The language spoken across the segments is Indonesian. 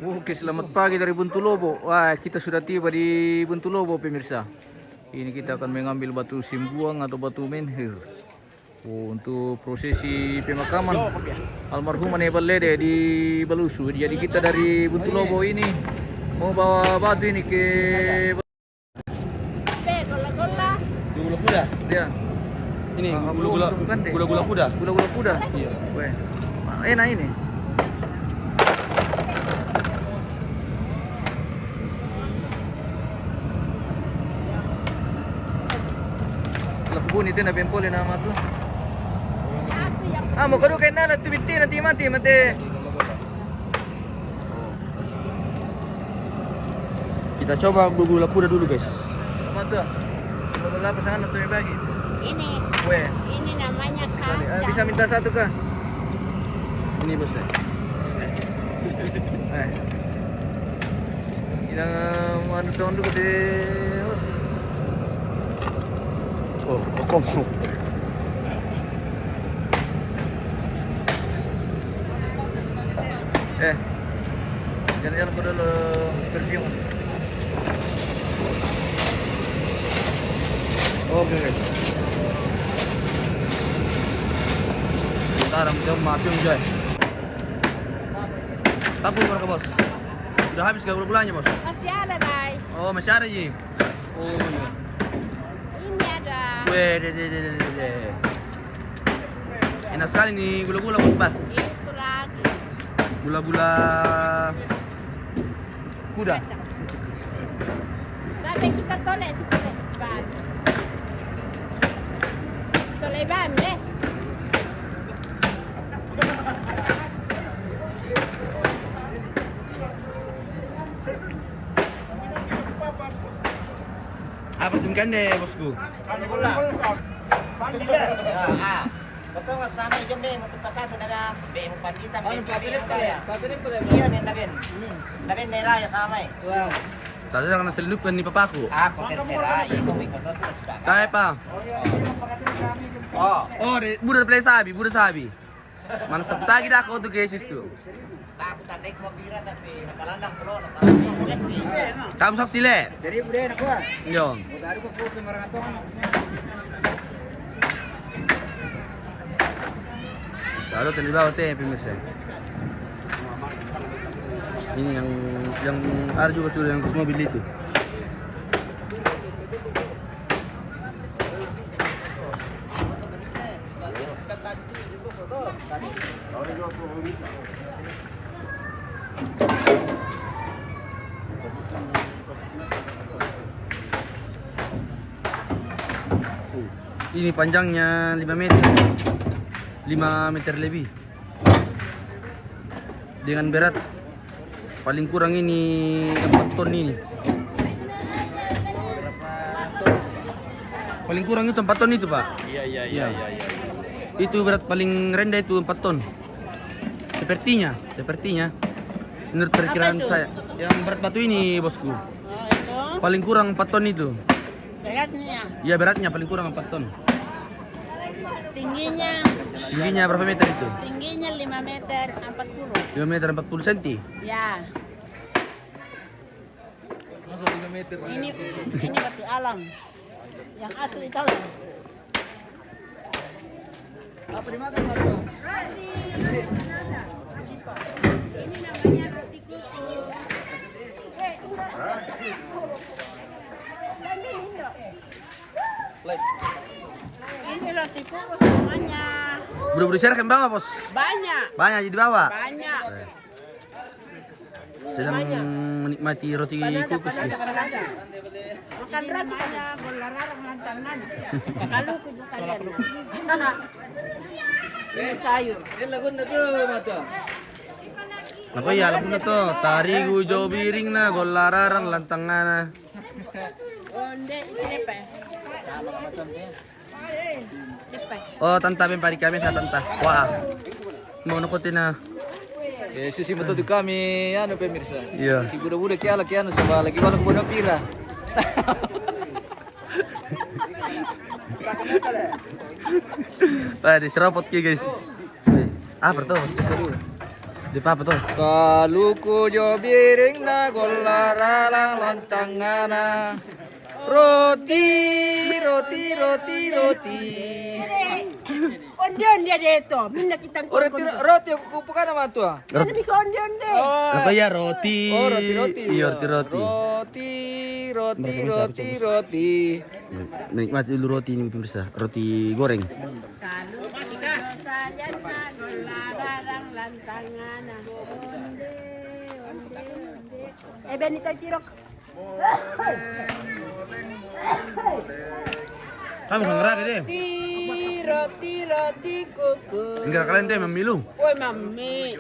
Oke, selamat pagi dari Buntulobo. Wah, kita sudah tiba di Buntulobo, pemirsa. Ini kita akan mengambil batu simbuang atau batu menhir. Oh, untuk prosesi pemakaman almarhum Anebal Lede di Balusu. Jadi kita dari Buntulobo ini mau bawa batu ini ke Gula kuda. dia. Ini Gula kuda. Gula kuda. Iya. Weh, enak ini. Kebun itu na pempol nama tuh. Mau kado kain na tu binti nanti mati. Kita coba gula kuda dulu, guys. Apa tuh? Gula pasangan atau yang bagi? Ini. Weh. Ini namanya kacang. Bisa minta satu kah? Ini bosnya. Ini anu tahun dulu deh. Oh, kok. Jalan-jalan dulu perfume. Oke, guys. Sekarang kita masuk Jai. Tabung berapa, bos? Sudah habis gula-gulanya, bos? Masih ada, guys. Oh, masih ada, Ji. Oh, iya. Ini ada. Weh, deh. Enak sekali nih gula-gula, bos, Pak. Itu lagi. Gula-gula kuda. Kacang. Tapi kita tolak sedikit ban. Tolak ban, deh. Apa tuh kan deh, bosku? Betul nggak sama aja be, untuk pakai sudah be empat kita be. Papirin pala. Iya nih Daben. Daben nera ya sama. Tadi kan selundupan nih papaku. Aku terserah, ikaw ikut tuh sebagai. Kaya pa. Oh, Buda sabi. Mana septagi dah ako tuh guys itu. aku tandai ke bira tapi nakalandang pulau na sama. Kamu sok sile. Jadi budaya nak kuah. Yo. Baru ko po marangatongan. Lalu tadi bawa teh pemirsa. Ini yang ada juga sudah yang khusus mobil itu. Ini panjangnya 5 meter. 5 meter lebih. Dengan berat paling kurang ini 4 ton ini. Paling kurang itu 4 ton itu, Pak. Iya. Itu berat paling rendah itu 4 ton. Sepertinya. Menurut perkiraan saya. Yang berat batu ini, bosku. Oh, itu. Paling Paling kurang 4 ton itu. Beratnya. Ya beratnya paling kurang 4 ton. Tingginya berapa meter itu? Tingginya 5 meter 40. 5 meter 40 cm. Ya. Masa 5 meter. Ini batu alam. Yang asli kalau. Apa dimakan batu? Ini namanya roti kuku. Ini roti kuku semuanya. Buru-buru share ke bawah, Bos. Banyak. Banyak di bawah. Banyak. Sedang menikmati roti kukus, guys. Makan roti ada golararang lantangan. Kalau kudu kalian. Ini sayur. Ini lagun na tuh mata. Nako ya, alam na to. Tarigu jo biring na, golararang lantangan na. Onde, ini pa. Oh, tanta pari kami sa tanta. Wah. Mau nakutin na. Sisi betul di kami anu pemirsa. Iya. Si budak-budak kiala kianu sama lagi wala ko na pira. Tadi serapot ki, guys. Ah, berto. Di apa tuh? Kaluku jo biring na golaralang lantangana. Roti, roti, roti, roti. Onde-onde dito. Minna kitang Oh, roti bukan nama tu ah. Ano di ko onde-onde? Apa ya roti? Oh, roti-roti. Iya, roti-roti. Roti, roti, roti. Nikmat dulu roti ini pemirsa. Roti goreng. Kalau sajan na golararang lantangan. Benito Tirok. Kamu sangat deh. Roti, roti, kuku. Enggak kalian teh memilu. Woi, mami.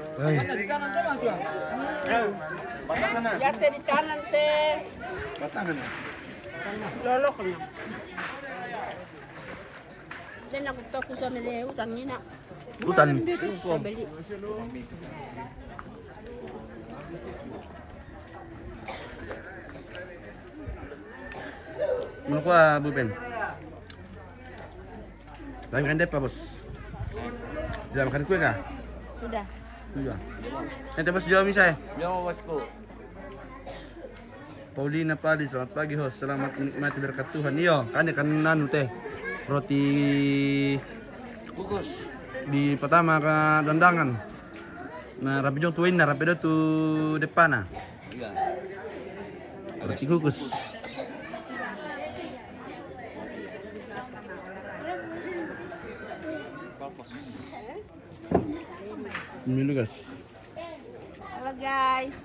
Ya teh di kanan teh. Lolok na. Dan aku takut sama dia utang ni nak. Hutan. Saya beli. Menurut gua Bu Ben. Lagi makan apa bos? Sudah makan kue kah? Sudah. Sudah. Nanti bos jawab misalnya. Yo bosku. Paulina Padi, selamat pagi host. Selamat menikmati berkat Tuhan. Iyo, kan nanu teh roti Kukus. di pertama ke dandangan. Nah, rapi jong tuin na rapi tu depan. Iya. Roti kukus. Milu guys. Halo guys.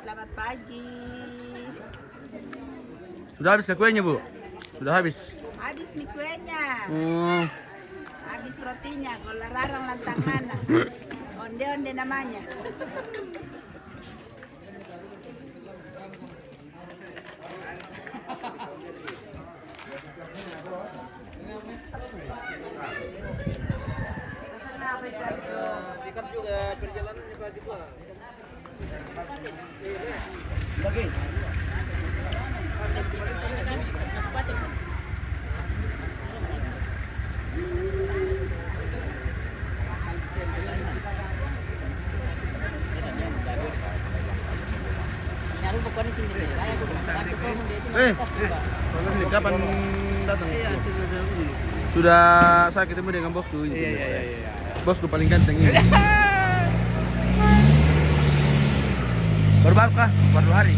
Selamat pagi. Sudah habis ke kuenya Bu? Sudah habis. Habis mie kuenya. Oh, Habis rotinya. Golararang lantangan. Onde-onde namanya. Sikat juga perjalanannya pagi tua. kapan datang? Sudah saya ketemu dengan bosku. Iya. Bosku paling ganteng ini. Baru kah? Baru hari.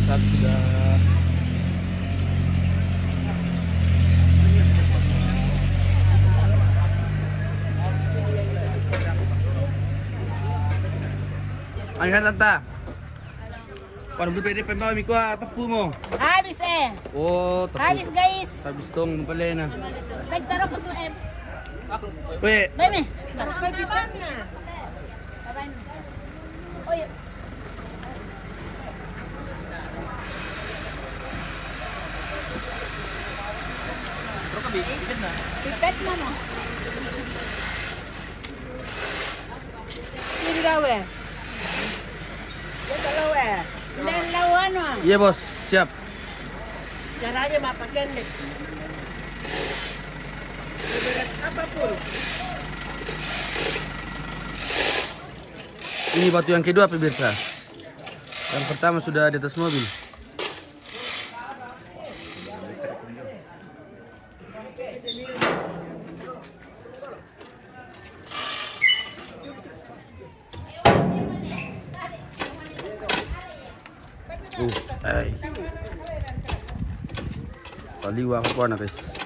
Saat sudah Angkat tanta. Paano bibili pa ba miko tapu mo? Habis Oh, Habis guys. Habis tong pala na. Nagtaro ko to Weh, Bebe. Pagkakitanya. Oy. Pipet na mo. Hindi daw eh. Yan dalaw eh. Dalawan mo. iya bos, siap. Caranya mapagandit. Apa pun. Ini batu yang kedua pemirsa. Yang pertama sudah di atas mobil. Ay. Kaliwa ko na guys.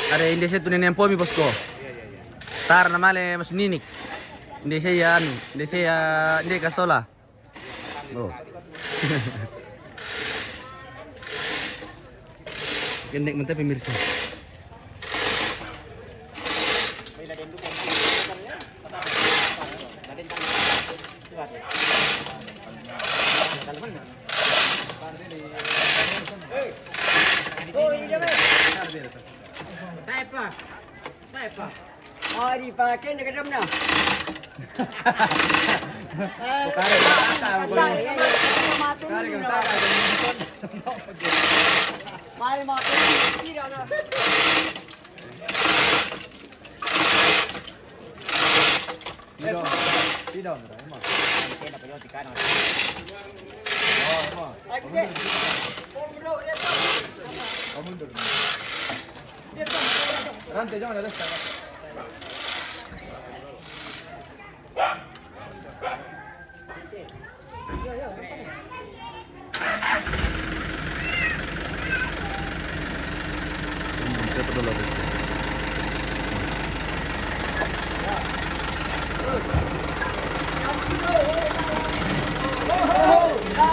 Ada Indonesia tuh nenek pomi bosku. Tar namanya Mas Ninik. Indonesia ya, Indonesia ya, ini kastola. Oh. Gendek mentah pemirsa. Oh, dipakai dekat dalamnya. Mari mati.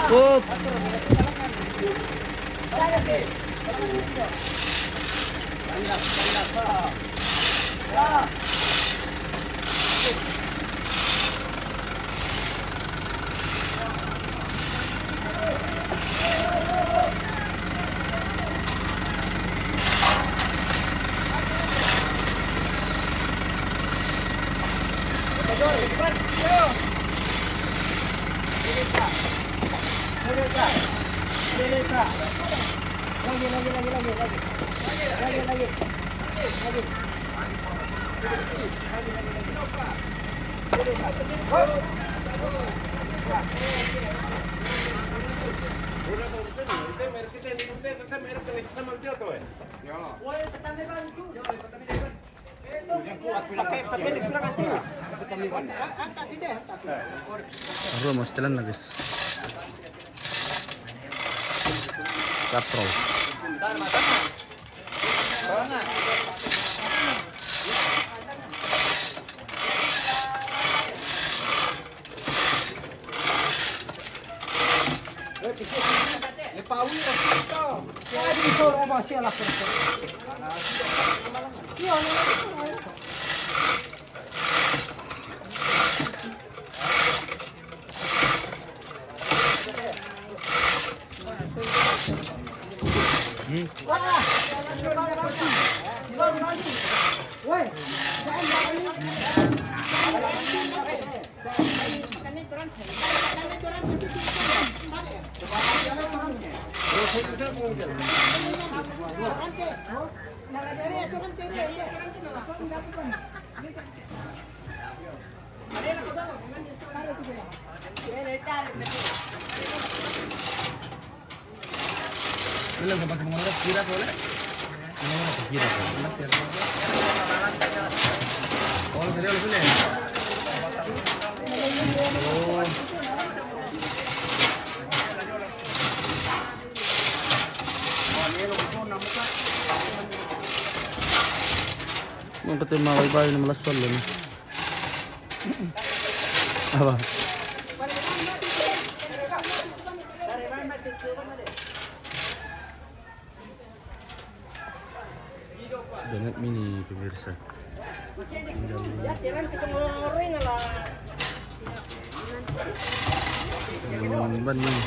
Oh. Aku mau setelan lagi. Katrol. Bilang sampai kemana kira boleh? Kemana kira? Oh, video lu boleh. Oh. Mga pati mga bayo na malas pala na. Apa? Banget mini pemirsa. Ban ini.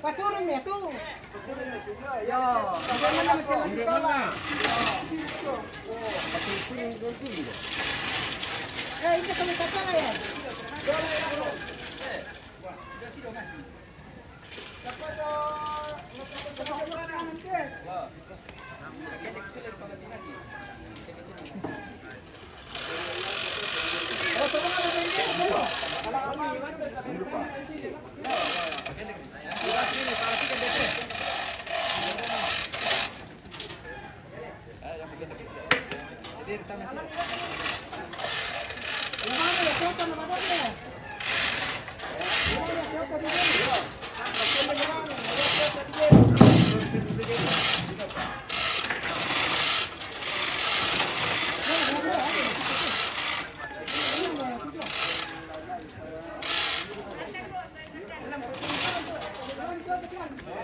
Paturun ya tuh. Yo. Ini kami kata ya.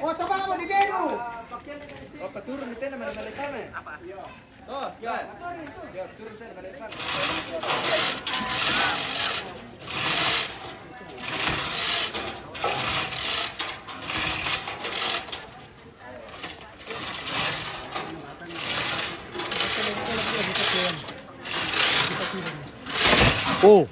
Oh, tabang mo di Beno. Oh, paturun nito na malalitan eh. Oh, yan. Yan, turun sa malalitan. Oh.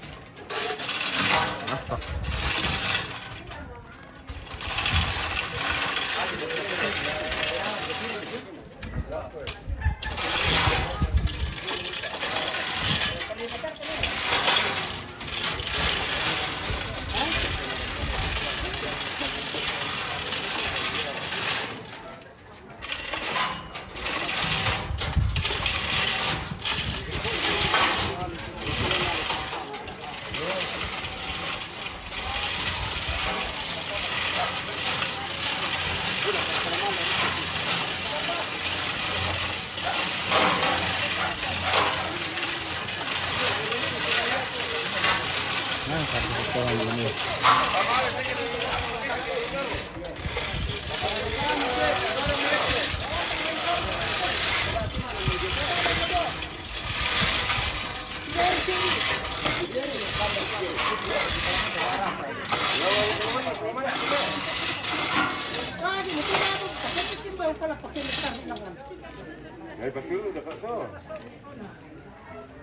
Ay, patuloy na ka to.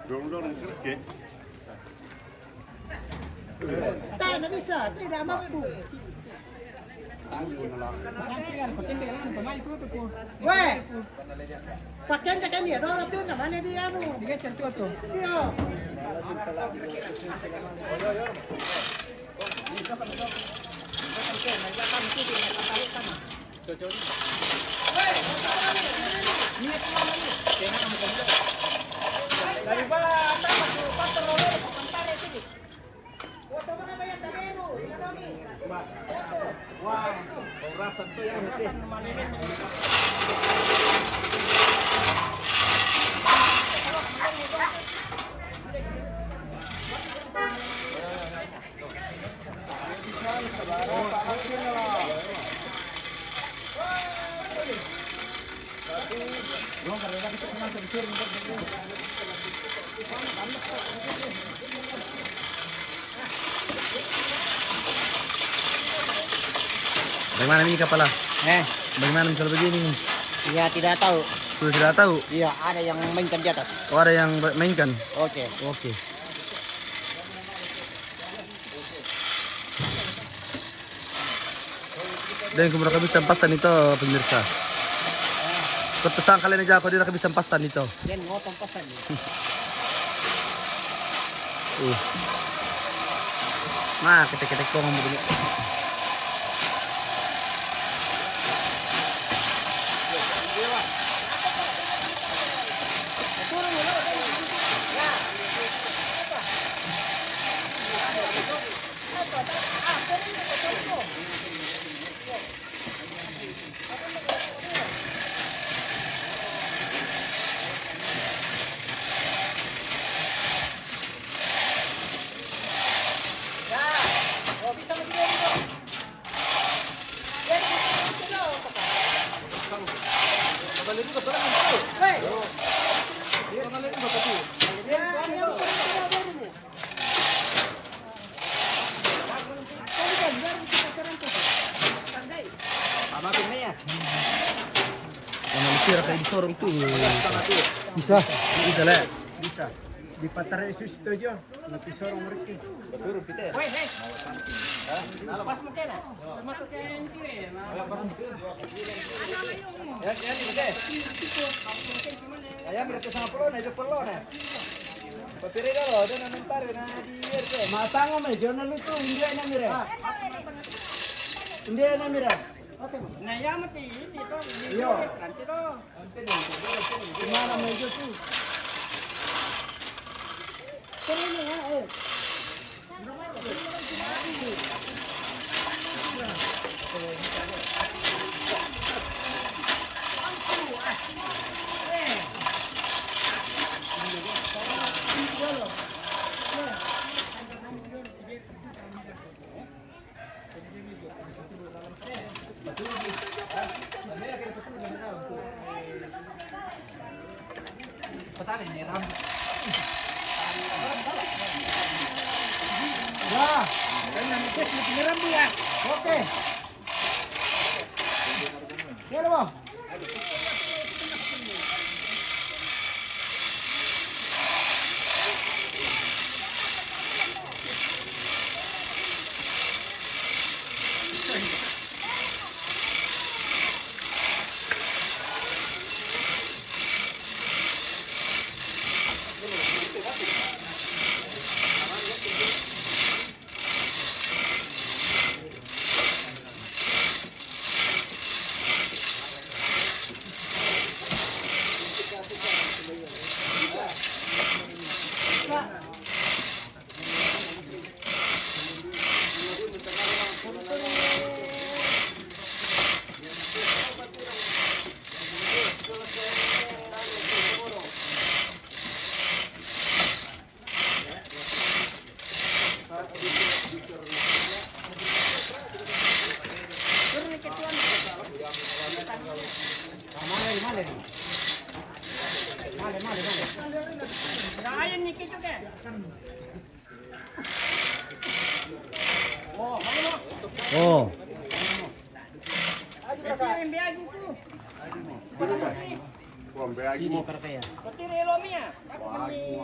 Dong-dong ang kirke. Tayo na bisa, tayo na mampu. Weh, pakaian kami ya, orang tu namanya dia anu. Dia sentuh tu. Dia. Dari bata masuk pasar rolol pantare sini. Foto mga bayan dalero, inami. Wah, orasan to yan hati. Bagaimana ini kapal? Bagaimana misal begini? Ya tidak tahu. Sudah tidak tahu. Iya, ada yang mainkan di atas. Oh, ada yang mainkan. Oke. Oke. Dan kemudian kabisang pastan ito, pemirsa. Katasan kalian aja ako din nakabisang pastan ito. Yan, ngotong pasan. Nah, ketek-ketek ko ngomong dulu. Kira kayak di sorong tuh. Bisa. Bisa lah. Bisa. Di Patara Yesus itu aja. Nanti sorong mereka. Ayam berarti sama pelon aja pelon ya. Papiri dalo, dan nanti na di RT. Matanga may journal itu India na mira. India na mira. Yo. Gimana may itu? Ya, kailangan ito sa mo ya. Okay. Kaya mo. Oh.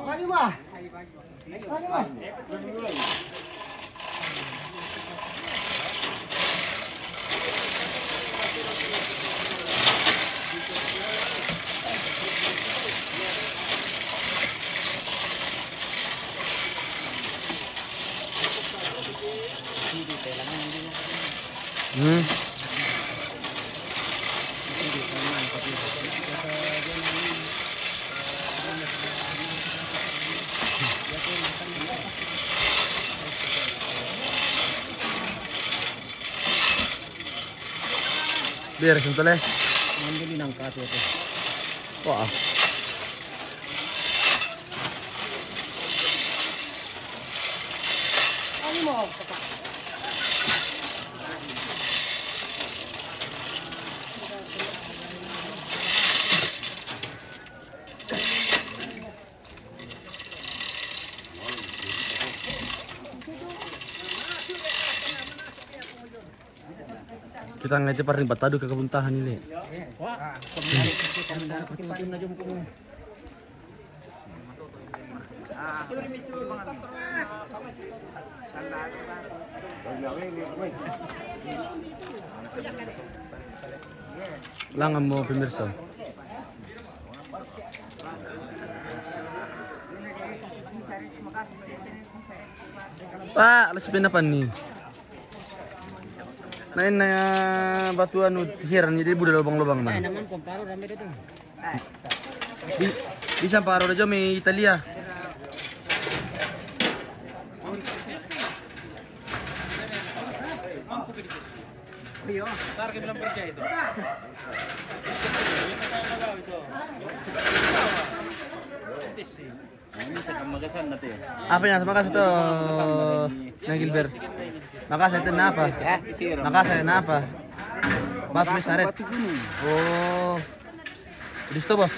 Lagi ba? Lagi ba? Hmm. Biar sentol eh. Nandili ng kaso ito. Wah. Ano mo? Kita ngajak paring batado ke kebuntahan ini. Langan mo pemirsa. Pak, alas pinapan nih. Nain na batuan hiran jadi budal lubang-lubang man. naman kung paro rami dito. Bisa paro aja may Italia. Apa yang makasih tuh Nang Gilbert? Makasih itu apa? Makasih apa? Mas Misaret. Oh. Di situ, Bos.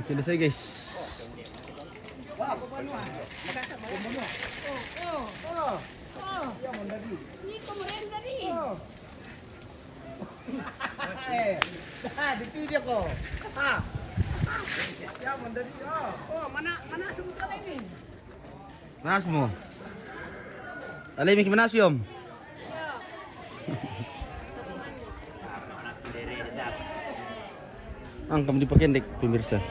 Selesai guys. Nico merenda rin. Di video ko. Oh, mana sumber lagi. Manas mo. Alay may manasium. Angkam di pakendek pemirsa.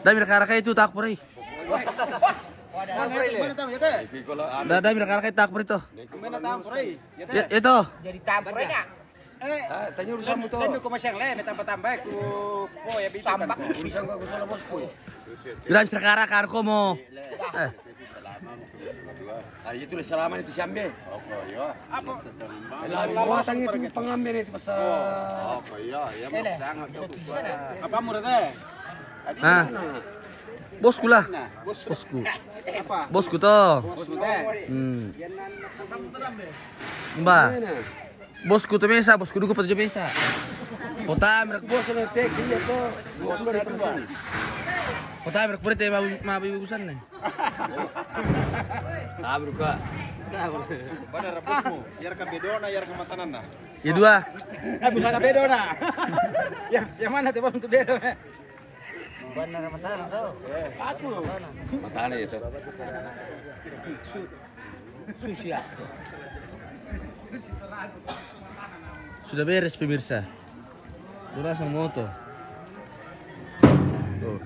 Dami nakara itu tak puri. Mana tamu yate? Dami nakara tak puri to. Mana tamu pray? Itu. Jadi tamu pray na. Tanya urusan mo to. Tendo ko masyang le, tambah-tambah ku po ya bisa kan. Urusan ko sa labas po. Dami nakara kar ko mo. Ay, itu salaman itu siambe. Opo, yo. Apo? Labi buwatan itu pangambil itu sa. Opo, yo. Ya mo sangat to. Apa mo rete? Ah. Bosku lah. Nah, bos. Bosku. Apa? Bosku to. Bos mo te. Mbak. Bosku to mesa, bosku dugo pa to mesa. Pota merak Bos na tek dia to. Bos na persen. pota merak puri te mabibusan na. Tabro ka. Bener bos mo. Yar ka bedona, yar ka matanan na. Ya dua. Bisa ka bedona. Yang mana te bos tu bedona? Bener matanan to. Aku. Matana itu. Susia. Sudah beres pemirsa. Sudah sang moto. Tuh.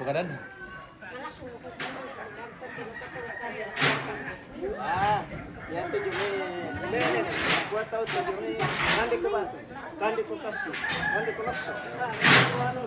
Bukan. Yan to yung Lele, kuha tao to yung Kandi ko ba? Kandi ko kasi. Kandi ko laksa. Ano?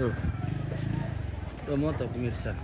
Tuh. Tuh motor pemirsa.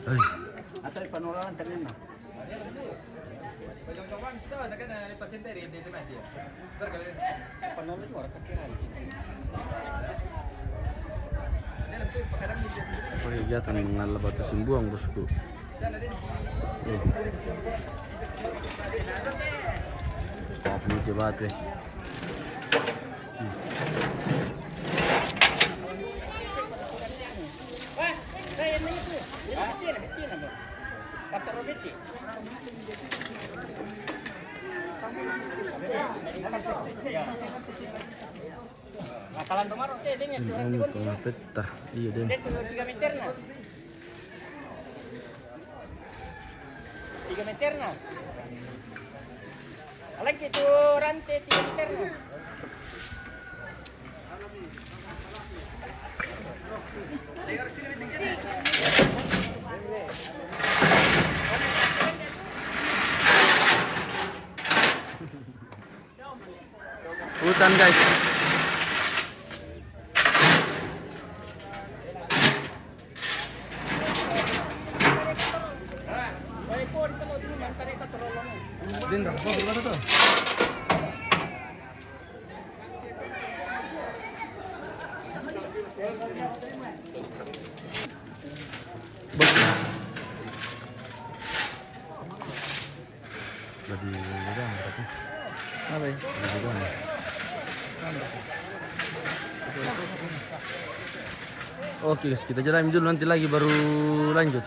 Ay. Atau penularan kanina. Kegiatan mengalah batu simbuang bosku. Apa nih jebate? Nakalan tumarok teh dengnya Ini peta. Iya den. 3 meter na. 3 meter na. Lagi itu rantai 3 meter na. Hutan guys. Din, berapa tuh? Lagi udang berarti. Apa ya? Lagi udang. Oke guys, kita jalan dulu nanti lagi baru lanjut.